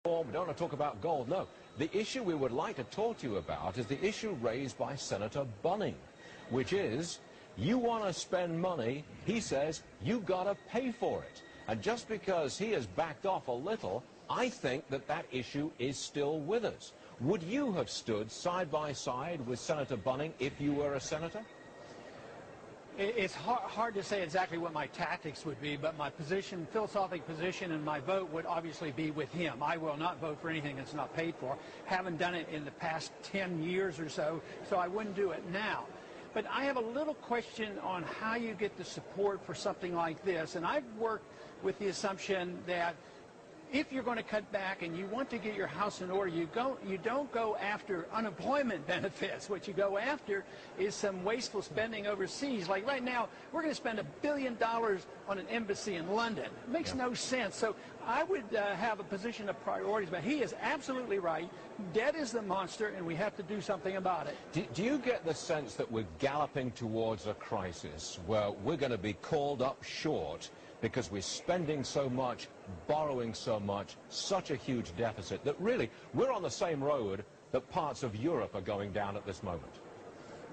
We don't want to talk about gold, no. The issue we would like to talk to you about is the issue raised by Senator Bunning, which is, you want to spend money, he says, you got to pay for it. And just because he has backed off a little, I think that that issue is still with us. Would you have stood side by side with Senator Bunning if you were a senator? It's hard to say exactly what my tactics would be, but my position, philosophic position, and my vote would obviously be with him. I will not vote for anything that's not paid for. Haven't done it in the past 10 years or so, so I wouldn't do it now. But I have a little question on how you get the support for something like this, and I've worked with the assumption that if you're going to cut back and you want to get your house in order, you don't go after unemployment benefits. What you go after is some wasteful spending overseas. Like right now, we're going to spend $1 billion on an embassy in London. It makes no sense. So I would have a position of priorities, but he is absolutely right. Debt is the monster, and we have to do something about it. Do you get the sense that we're galloping towards a crisis where we're going to be called up short because we're spending so much, borrowing so much, such a huge deficit, that really we're on the same road that parts of Europe are going down at this moment?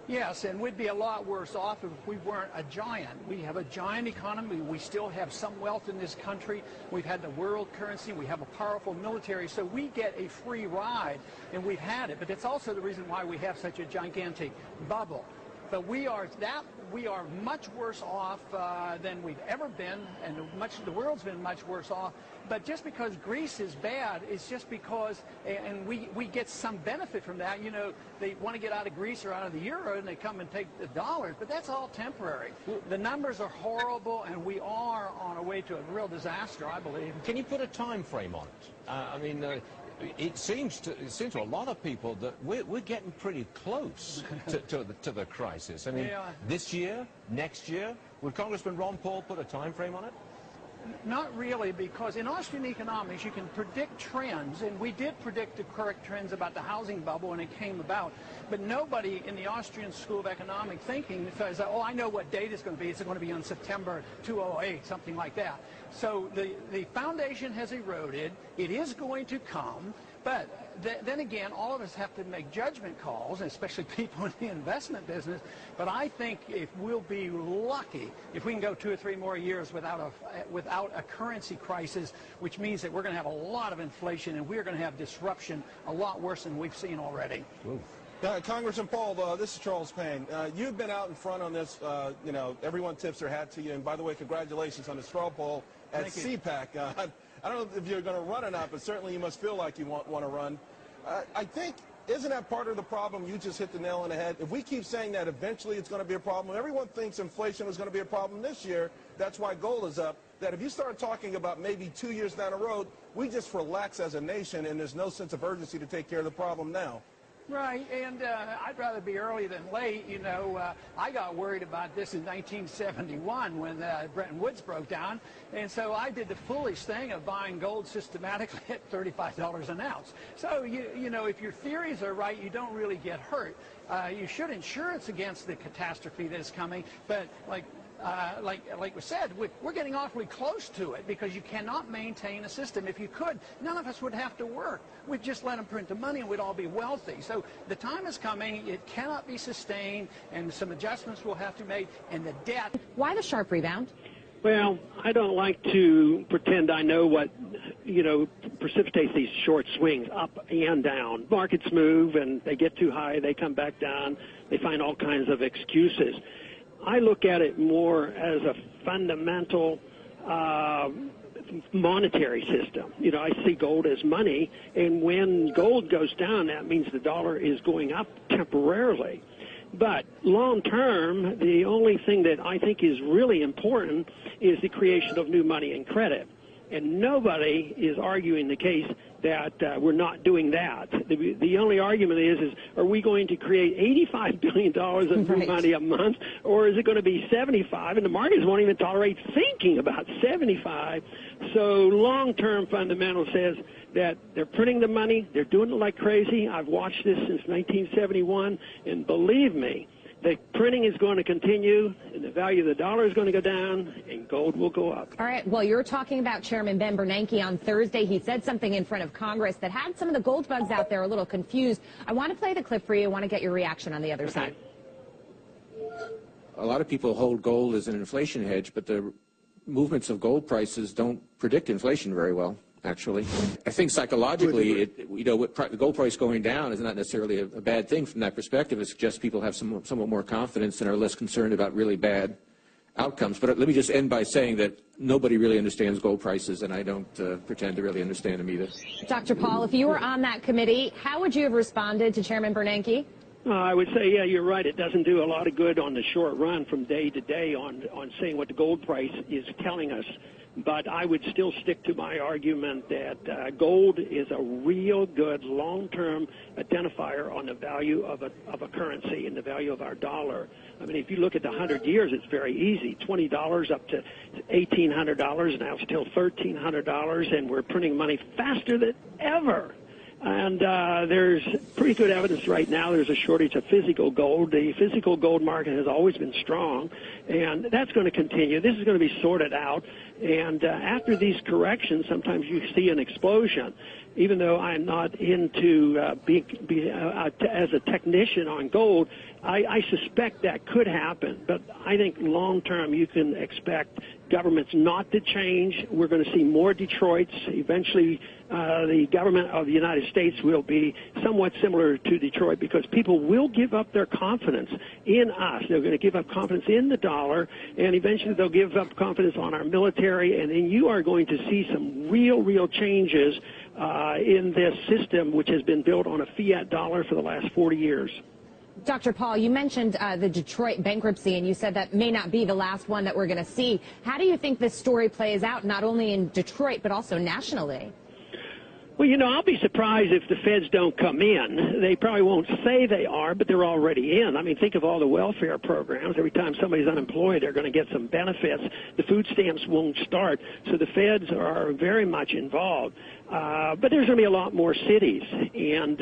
Yes, and we'd be a lot worse off if we weren't a giant. We have a giant economy. We still have some wealth in this country. We've had the world currency. We have a powerful military. So we get a free ride, and we've had it. But it's also the reason why we have such a gigantic bubble. But we are much worse off than we've ever been, and the world's been much worse off. But just because Greece is bad, it's just because, and we get some benefit from that. You know, they want to get out of Greece or out of the euro, and they come and take the dollars. But that's all temporary. The numbers are horrible, and we are on our way to a real disaster, I believe. Can you put a time frame on it? It seems to a lot of people that we're getting pretty close to the crisis. I mean, this year, next year, would Congressman Ron Paul put a time frame on it? Not really, because in Austrian economics you can predict trends, and we did predict the correct trends about the housing bubble when it came about. But nobody in the Austrian School of Economic Thinking says, oh, I know what date it's going to be. It's going to be on September 2008, something like that. So the foundation has eroded. It is going to come. But then again, all of us have to make judgment calls, especially people in the investment business. But I think if we'll be lucky if we can go 2 or 3 more years without a currency crisis, which means that we're going to have a lot of inflation and we're going to have disruption a lot worse than we've seen already. Congressman Paul, this is Charles Payne. You've been out in front on this. You know, everyone tips their hat to you. And by the way, congratulations on the straw poll at CPAC. I don't know if you're going to run or not, but certainly you must feel like you want to run. I think, isn't that part of the problem? You just hit the nail on the head. If we keep saying that eventually it's going to be a problem, everyone thinks inflation is going to be a problem this year. That's why gold is up. That if you start talking about maybe 2 years down the road, we just relax as a nation, and there's no sense of urgency to take care of the problem now. Right, and I'd rather be early than late. You know, I got worried about this in 1971 when Bretton Woods broke down, and so I did the foolish thing of buying gold systematically at $35 an ounce. So, you know, if your theories are right, you don't really get hurt. You should insure it's against the catastrophe that is coming, but like we said, we're getting awfully close to it because you cannot maintain a system. If you could, none of us would have to work. We'd just let them print the money and we'd all be wealthy. So the time is coming. It cannot be sustained, and some adjustments will have to be made. And the debt. Why the sharp rebound? Well, I don't like to pretend I know what, you know, precipitates these short swings up and down. Markets move and they get too high, they come back down. They find all kinds of excuses. I look at it more as a fundamental monetary system. You know, I see gold as money, and when gold goes down, that means the dollar is going up temporarily. But long term, the only thing that I think is really important is the creation of new money and credit. And nobody is arguing the case that we're not doing that. The only argument is are we going to create $85 billion of new money a month, or is it going to be 75? And the markets won't even tolerate thinking about 75. So long-term fundamental says that they're printing the money, they're doing it like crazy. I've watched this since 1971, and believe me, the printing is going to continue, and the value of the dollar is going to go down, and gold will go up. All right. Well, you're talking about Chairman Ben Bernanke on Thursday. He said something in front of Congress that had some of the gold bugs out there a little confused. I want to play the clip for you. I want to get your reaction on the other side. A lot of people hold gold as an inflation hedge, but the movements of gold prices don't predict inflation very well, actually. I think psychologically, the gold price going down is not necessarily a bad thing from that perspective. It suggests people have somewhat more confidence and are less concerned about really bad outcomes. But let me just end by saying that nobody really understands gold prices, and I don't pretend to really understand them either. Dr. Paul, if you were on that committee, how would you have responded to Chairman Bernanke? I would say, yeah, you're right. It doesn't do a lot of good on the short run from day to day on saying what the gold price is telling us. But I would still stick to my argument that gold is a real good long-term identifier on the value of a currency and the value of our dollar. I mean, if you look at the 100 years, it's very easy. $20 up to $1,800, now still $1,300, and we're printing money faster than ever. And there's pretty good evidence right now there's a shortage of physical gold. The physical gold market has always been strong, and that's going to continue. This is going to be sorted out. And after these corrections, sometimes you see an explosion. Even though I'm not into as a technician on gold, I suspect that could happen. But I think long-term you can expect governments not to change. We're going to see more Detroits. Eventually, the government of the United States will be somewhat similar to Detroit because people will give up their confidence in us. They're going to give up confidence in the dollar, and eventually they'll give up confidence on our military, and then you are going to see some real changes in this system, which has been built on a fiat dollar for the last 40 years. Dr. Paul, you mentioned the Detroit bankruptcy, and you said that may not be the last one that we're going to see. How do you think this story plays out, not only in Detroit, but also nationally? Well, I'll be surprised if the feds don't come in. They probably won't say they are, but they're already in. I mean, think of all the welfare programs. Every time somebody's unemployed, they're going to get some benefits. The food stamps won't start, so the feds are very much involved. But there's going to be a lot more cities, and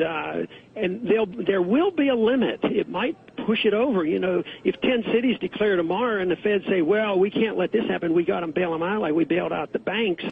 there will be a limit. It might push it over. If 10 cities declare tomorrow and the feds say, well, we can't let this happen, we got to bail them out like we bailed out the banks.